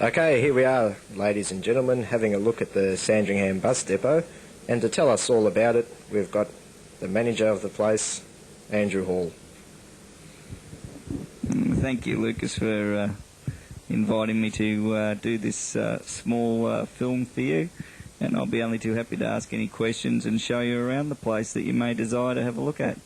Okay, here we are, ladies and gentlemen, having a look at the Sandringham Bus Depot, and to tell us all about it, we've got the manager of the place, Andrew Hall. Thank you, Lucas, for inviting me to do this small film for you, and I'll be only too happy to ask any questions and show you around the place that you may desire to have a look at.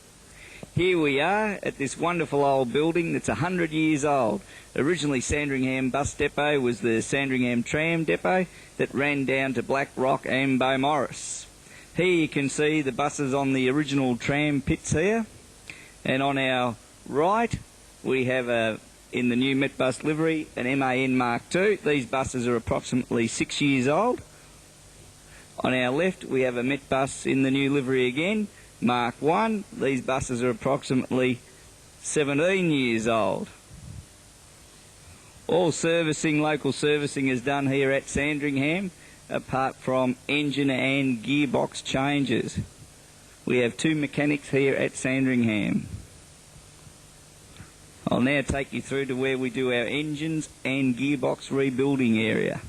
Here we are at this wonderful old building that's 100 years old. Originally Sandringham Bus Depot was the Sandringham Tram Depot that ran down to Black Rock and Beaumaris. Here you can see the buses on the original tram pits here, and on our right we have in the new Met Bus livery an MAN Mark II. These buses are approximately 6 years old. On our left we have a Met Bus in the new livery again, Mark I. These buses are approximately 17 years old. All local servicing is done here at Sandringham, apart from engine and gearbox changes. We have 2 mechanics here at Sandringham. I'll now take you through to where we do our engines and gearbox rebuilding area.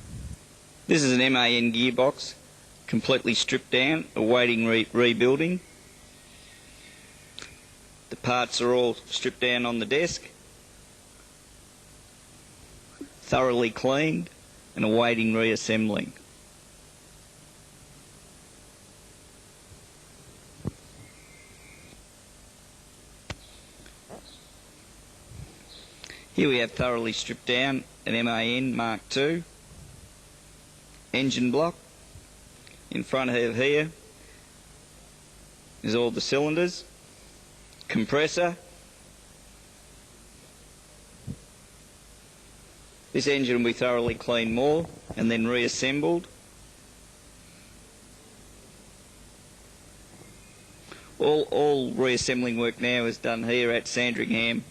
This is an MAN gearbox, completely stripped down, awaiting rebuilding. The parts are all stripped down on the desk, thoroughly cleaned and awaiting reassembling. Here we have thoroughly stripped down an MAN Mark II engine block. In front of here is all the cylinders, compressor. This engine will be thoroughly cleaned more and then reassembled. All reassembling work now is done here at Sandringham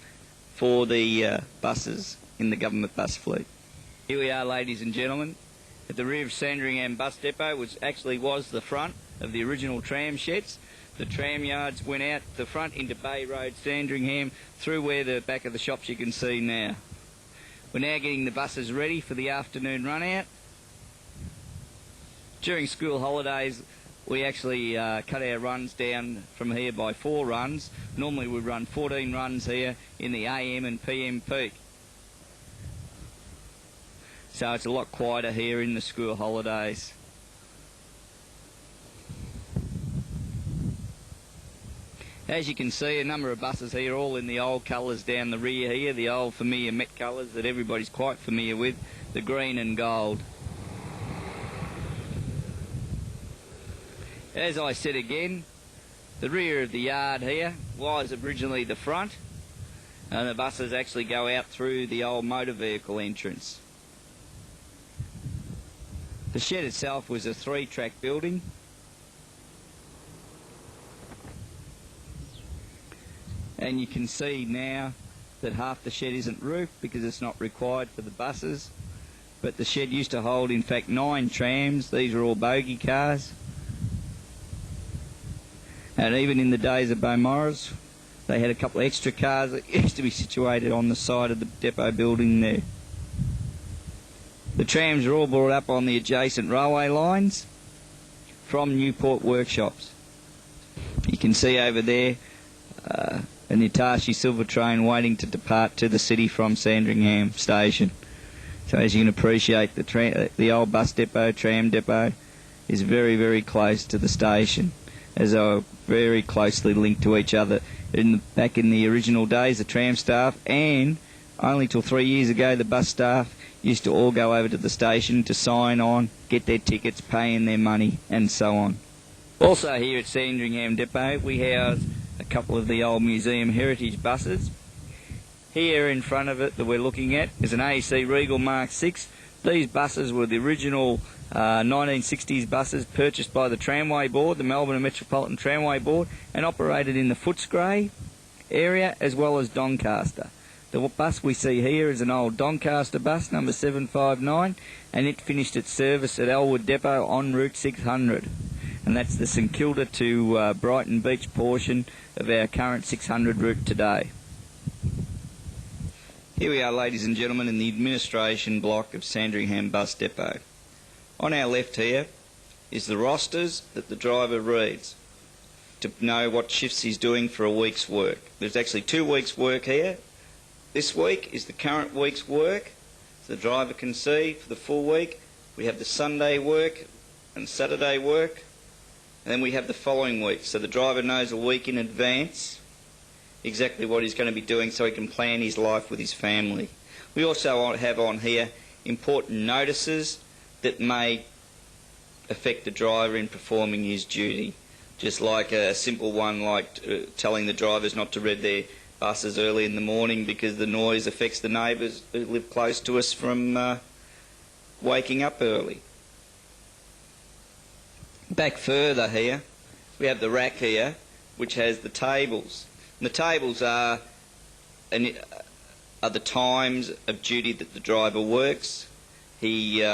for the buses in the government bus fleet. Here we are, ladies and gentlemen, at the rear of Sandringham Bus Depot, which actually was the front of the original tram sheds. The tram yards went out the front into Bay Road, Sandringham, through where the back of the shops you can see now. We're now getting the buses ready for the afternoon run out. During school holidays, we actually cut our runs down from here by 4 runs. Normally we run 14 runs here in the AM and PM peak. So it's a lot quieter here in the school holidays. As you can see, a number of buses here, all in the old colours down the rear here, the old familiar Met colours that everybody's quite familiar with, the green and gold. As I said again, the rear of the yard here was originally the front, and the buses actually go out through the old motor vehicle entrance. The shed itself was a 3-track building. And you can see now that half the shed isn't roofed because it's not required for the buses. But the shed used to hold, in fact, 9 trams. These are all bogie cars. And even in the days of Beaumaris, they had a couple of extra cars that used to be situated on the side of the depot building there. The trams are all brought up on the adjacent railway lines from Newport workshops. You can see over there an Hitachi silver train waiting to depart to the city from Sandringham Station. So as you can appreciate, the old bus depot, tram depot, is very, very close to the station, as they were very closely linked to each other. Back in the original days, the tram staff, and only till 3 years ago, the bus staff used to all go over to the station to sign on, get their tickets, pay in their money, and so on. Also here at Sandringham Depot, we house a couple of the old museum heritage buses. Here in front of it that we're looking at is an AEC Regal Mark VI. These buses were the original 1960s buses purchased by the Tramway Board, the Melbourne Metropolitan Tramway Board, and operated in the Footscray area as well as Doncaster. The bus we see here is an old Doncaster bus, number 759, and it finished its service at Elwood Depot on Route 600. And that's the St Kilda to Brighton Beach portion of our current 600 route today. Here we are, ladies and gentlemen, in the administration block of Sandringham Bus Depot. On our left here is the rosters that the driver reads to know what shifts he's doing for a week's work. There's actually 2 weeks' work here. This week is the current week's work, so the driver can see for the full week. We have the Sunday work and Saturday work, and then we have the following week, so the driver knows a week in advance exactly what he's going to be doing so he can plan his life with his family. We also have on here important notices that may affect the driver in performing his duty, just like a simple one like telling the drivers not to read their buses early in the morning because the noise affects the neighbours who live close to us from waking up early. Back further here we have the rack here which has the tables. And the tables are the times of duty that the driver works. He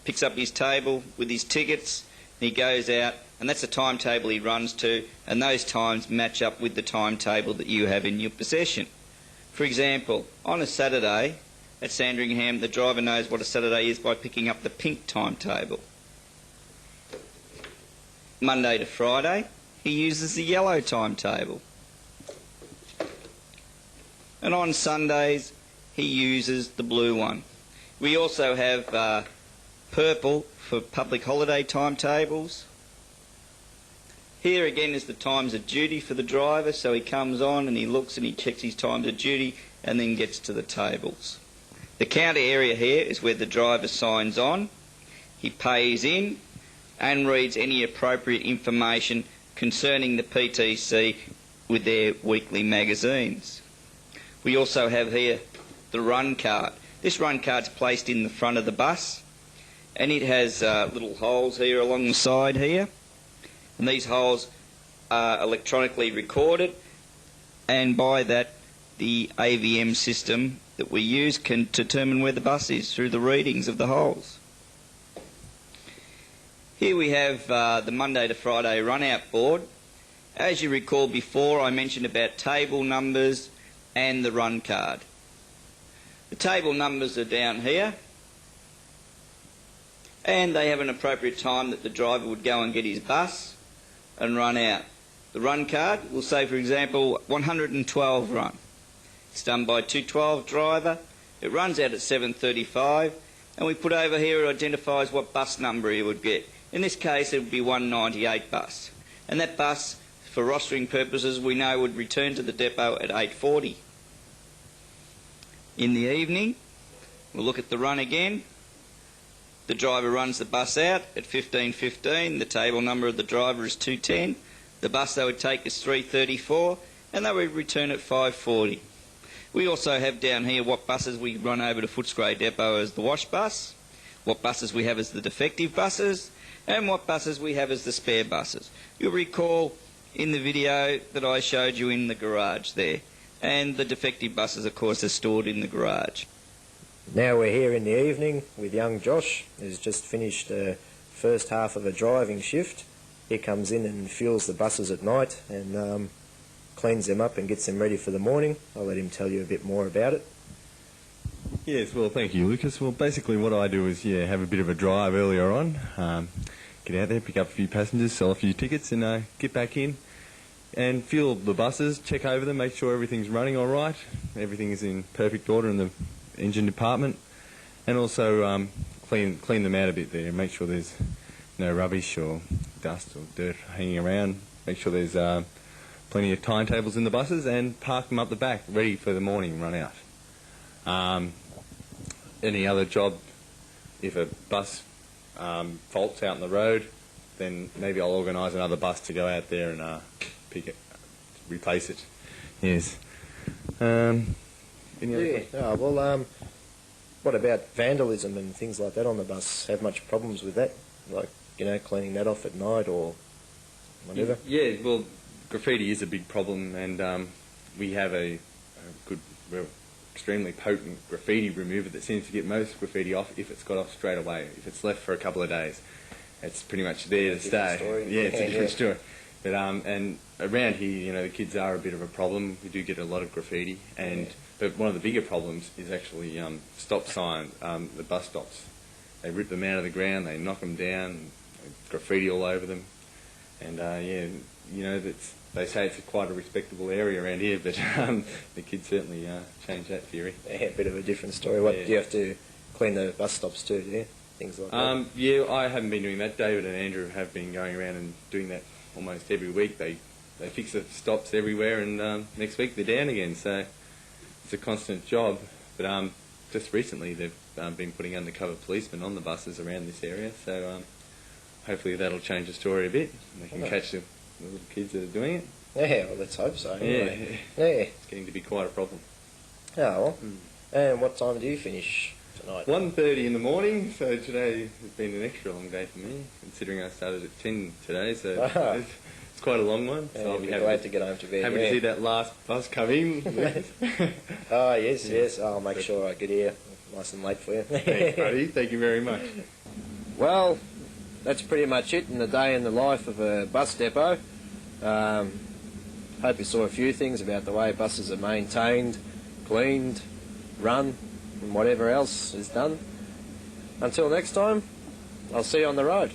picks up his table with his tickets and he goes out, and that's the timetable he runs to, and those times match up with the timetable that you have in your possession. For example, on a Saturday at Sandringham, the driver knows what a Saturday is by picking up the pink timetable. Monday to Friday, he uses the yellow timetable. And on Sundays, he uses the blue one. We also have purple for public holiday timetables. Here again is the times of duty for the driver, so he comes on and he looks and he checks his times of duty and then gets to the tables. The counter area here is where the driver signs on, he pays in and reads any appropriate information concerning the PTC with their weekly magazines. We also have here the run card. This run card's placed in the front of the bus, and it has little holes here along the side here, and these holes are electronically recorded, and by that the AVM system that we use can determine where the bus is through the readings of the holes. Here we have the Monday to Friday run-out board. As you recall before, I mentioned about table numbers and the run card. The table numbers are down here, and they have an appropriate time that the driver would go and get his bus and run out. The run card will say, for example, 112 run. It's done by 212 driver. It runs out at 7:35, and we put over here, it identifies what bus number he would get. In this case, it would be 198 bus. And that bus, for rostering purposes, we know would return to the depot at 8:40. In the evening, we'll look at the run again. The driver runs the bus out at 15:15. The table number of the driver is 210. The bus they would take is 3:34, and they would return at 5:40. We also have down here what buses we run over to Footscray Depot as the wash bus, what buses we have as the defective buses, and what buses we have as the spare buses. You'll recall in the video that I showed you in the garage there, and the defective buses, of course, are stored in the garage. Now we're here in the evening with young Josh, who's just finished the first half of a driving shift. He comes in and fuels the buses at night and cleans them up and gets them ready for the morning. I'll let him tell you a bit more about it. Yes, well, thank you, Lucas. Well, basically what I do is, have a bit of a drive earlier on, get out there, pick up a few passengers, sell a few tickets, and get back in and fuel the buses, check over them, make sure everything's running all right, everything is in perfect order in the engine department, and also clean them out a bit there, make sure there's no rubbish or dust or dirt hanging around, make sure there's plenty of timetables in the buses, and park them up the back ready for the morning run out. Any other job, if a bus faults out on the road, then maybe I'll organise another bus to go out there and pick it, replace it. Yes. Any other questions? Well, what about vandalism and things like that on the bus? Have much problems with that? Like, cleaning that off at night or whatever? Yeah, well, graffiti is a big problem, and we have a good, extremely potent graffiti remover that seems to get most graffiti off if it's got off straight away. If it's left for a couple of days, it's pretty much there to stay. Story. Yeah, it's a different story. But and around here, the kids are a bit of a problem. We do get a lot of graffiti, but But one of the bigger problems is actually stop signs, the bus stops. They rip them out of the ground, they knock them down, graffiti all over them, and they say it's quite a respectable area around here, but the kids certainly change that theory. Yeah, a bit of a different story. What do you have to clean the bus stops too? Do you? Things like that. Yeah, I haven't been doing that. David and Andrew have been going around and doing that almost every week. They fix the stops everywhere, and next week they're down again. So it's a constant job. But just recently they've been putting undercover policemen on the buses around this area. So hopefully that'll change the story a bit. And they can catch the little kids that are doing it. Yeah, well, let's hope so. Anyway. Yeah. Yeah. It's getting to be quite a problem. Oh, well. And what time do you finish tonight? 1:30 in the morning, so today has been an extra long day for me, considering I started at 10 today, so it's quite a long one. Yeah, So I'll be be glad to get home to bed. happy to see that last bus come in. Oh, yes. I'll make sure I get here nice and late for you. Thanks, buddy. Thank you very much. Well, that's pretty much it in the day in the life of a bus depot. Hope you saw a few things about the way buses are maintained, cleaned, run, and whatever else is done. Until next time, I'll see you on the road.